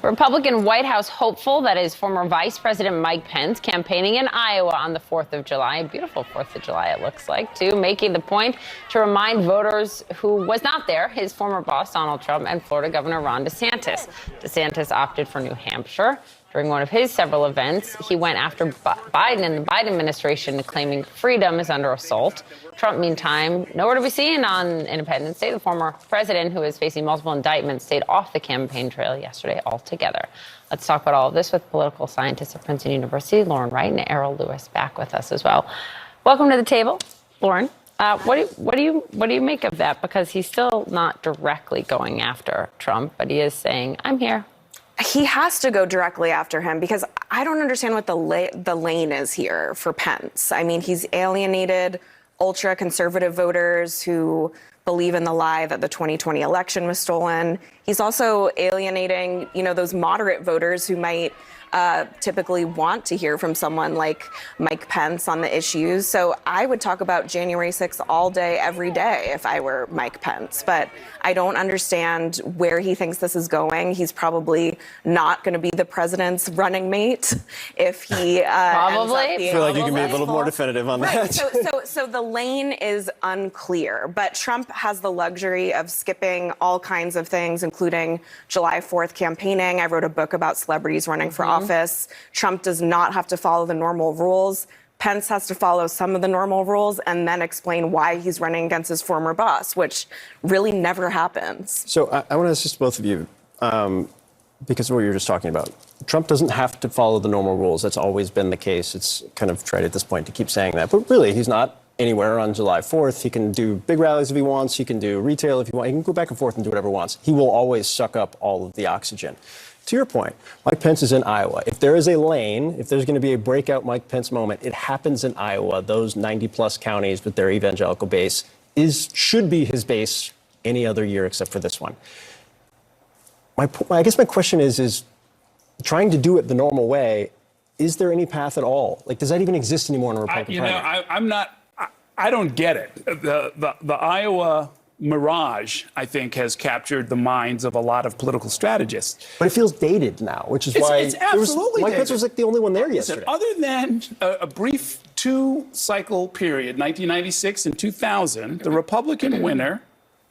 Republican White House hopeful that is former Vice President Mike Pence campaigning in Iowa on the 4th of July. A beautiful 4th of July, it looks like, too, making the point to remind voters who was not there, his former boss, Donald Trump, and Florida Governor Ron DeSantis. DeSantis opted for New Hampshire. During one of his several events, he went after Biden and the Biden administration, claiming freedom is under assault. Trump, meantime, nowhere to be seen on Independence Day. The former president, who is facing multiple indictments, stayed off the campaign trail yesterday altogether. Let's talk about all of this with political scientist at Princeton University, Lauren Wright, and Errol Lewis back with us as well. Welcome to the table, Lauren. What do you make of that? Because he's still not directly going after Trump, but he is saying, "I'm here." He has to go directly after him because I don't understand what the lane is here for Pence. I mean, he's alienated ultra-conservative voters who believe in the lie that the 2020 election was stolen. He's also alienating, those moderate voters who might typically want to hear from someone like Mike Pence on the issues. So I would talk about January 6th all day, every day if I were Mike Pence. But I don't understand where he thinks this is going. He's probably not going to be the president's running mate if he probably. I feel like you can be a little more definitive on that. So the lane is unclear, but Trump has the luxury of skipping all kinds of things, including July 4th campaigning. I wrote a book about celebrities running for office. Trump does not have to follow the normal rules. Pence has to follow some of the normal rules and then explain why he's running against his former boss, which really never happens. So I want to ask just both of you, because of what you were just talking about. Trump doesn't have to follow the normal rules. That's always been the case. It's kind of trite at this point to keep saying that. But really, he's not anywhere on July 4th. He can do big rallies if he wants. He can do retail if he wants. He can go back and forth and do whatever he wants. He will always suck up all of the oxygen. To your point, Mike Pence is in Iowa. If there is a lane, if there's going to be a breakout Mike Pence moment, it happens in Iowa. Those 90-plus counties with their evangelical base should be his base any other year except for this one. I guess my question is trying to do it the normal way, is there any path at all? Like, does that even exist anymore in a Republican primary? I don't get it. The Iowa mirage, I think, has captured the minds of a lot of political strategists. But it feels dated now, which is why it's absolutely Mike Pence was like the only one there yesterday. Other than a brief two-cycle period, 1996 and 2000, the Republican winner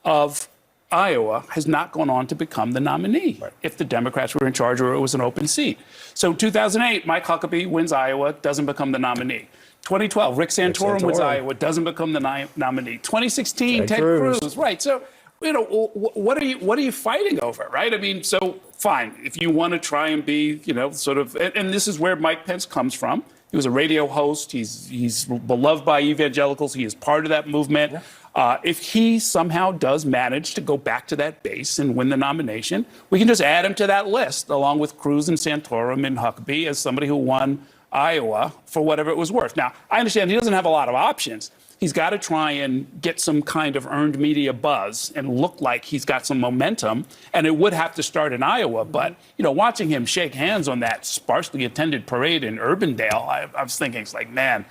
of Iowa has not gone on to become the nominee if the Democrats were in charge or it was an open seat. So 2008, Mike Huckabee wins Iowa, doesn't become the nominee. 2012, Rick Santorum wins Iowa, doesn't become the nominee. 2016, Ted Cruz, right? So, what are you fighting over, right? I mean, so fine, if you want to try and be, sort of, and this is where Mike Pence comes from. He was a radio host. He's beloved by evangelicals. He is part of that movement. Yeah. If he somehow does manage to go back to that base and win the nomination, we can just add him to that list, along with Cruz and Santorum and Huckabee, as somebody who won Iowa for whatever it was worth. Now, I understand he doesn't have a lot of options. He's got to try and get some kind of earned media buzz and look like he's got some momentum, and it would have to start in Iowa. But, watching him shake hands on that sparsely attended parade in Urbandale, I was thinking, it's like, man,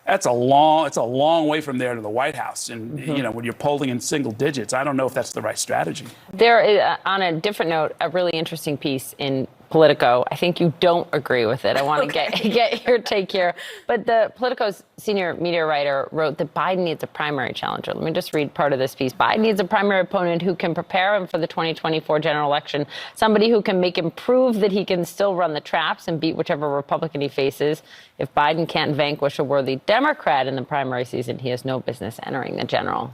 it's a long way from there to the White House. And, when you're polling in single digits, I don't know if that's the right strategy. There is, on a different note, a really interesting piece in Politico. I think you don't agree with it. I want to get your take here. But the Politico's senior media writer wrote that Biden needs a primary challenger. Let me just read part of this piece. Biden needs a primary opponent who can prepare him for the 2024 general election, somebody who can make him prove that he can still run the traps and beat whichever Republican he faces. If Biden can't vanquish a worthy Democrat in the primary season, he has no business entering the general.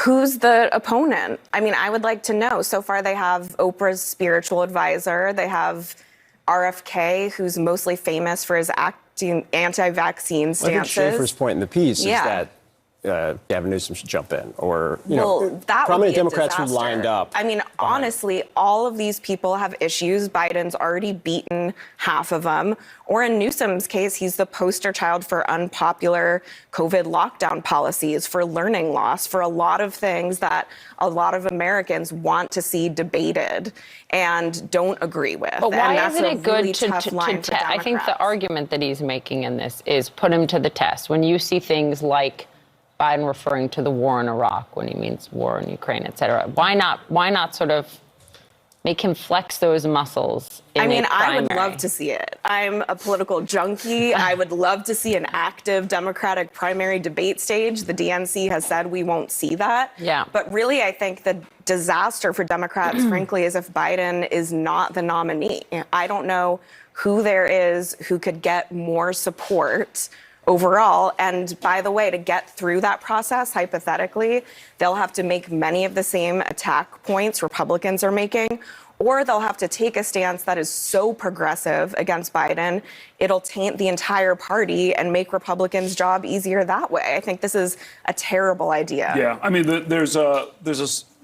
Who's the opponent? I mean, I would like to know. So far, they have Oprah's spiritual advisor. They have RFK, who's mostly famous for his anti-vaccine stances. I think Schaefer's point in the piece is that Gavin Newsom should jump in, or prominent Democrats who lined up. I mean, honestly, all of these people have issues. Biden's already beaten half of them. Or in Newsom's case, he's the poster child for unpopular COVID lockdown policies, for learning loss, for a lot of things that a lot of Americans want to see debated and don't agree with. But why isn't it good to I think the argument that he's making in this is put him to the test. When you see things like Biden referring to the war in Iraq when he means war in Ukraine, et cetera. Why not sort of make him flex those muscles in I mean, a I would primary? love to see it. I'm a political junkie. I would love to see an active Democratic primary debate stage. The DNC has said we won't see that. Yeah. But really, I think the disaster for Democrats, frankly, is if Biden is not the nominee. I don't know who there is who could get more support overall. And by the way, to get through that process, hypothetically, they'll have to make many of the same attack points Republicans are making, or they'll have to take a stance that is so progressive against Biden, it'll taint the entire party and make Republicans' job easier that way. I think this is a terrible idea. Yeah, I mean,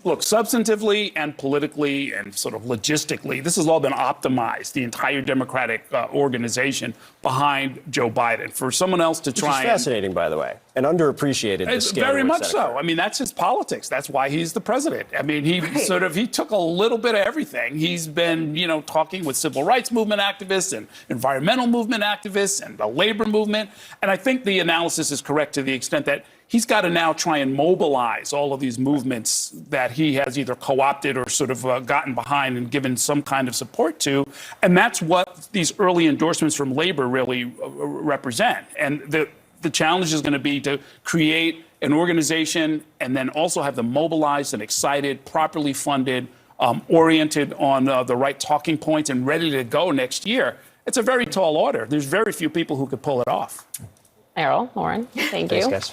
look, substantively and politically and sort of logistically, this has all been optimized, the entire Democratic organization behind Joe Biden. For someone else to try Which is fascinating, by the way, and underappreciated. It's very much so. I mean, that's his politics. That's why he's the president. I mean, he took a little bit of everything. He's been, talking with civil rights movement activists and environmental movement activists and the labor movement. And I think the analysis is correct to the extent that he's got to now try and mobilize all of these movements that he has either co-opted or sort of gotten behind and given some kind of support to. And that's what these early endorsements from labor really represent. And the challenge is going to be to create an organization and then also have them mobilized and excited, properly funded, oriented on the right talking points and ready to go next year. It's a very tall order. There's very few people who could pull it off. Errol, Lauren, thank you. Thanks, guys.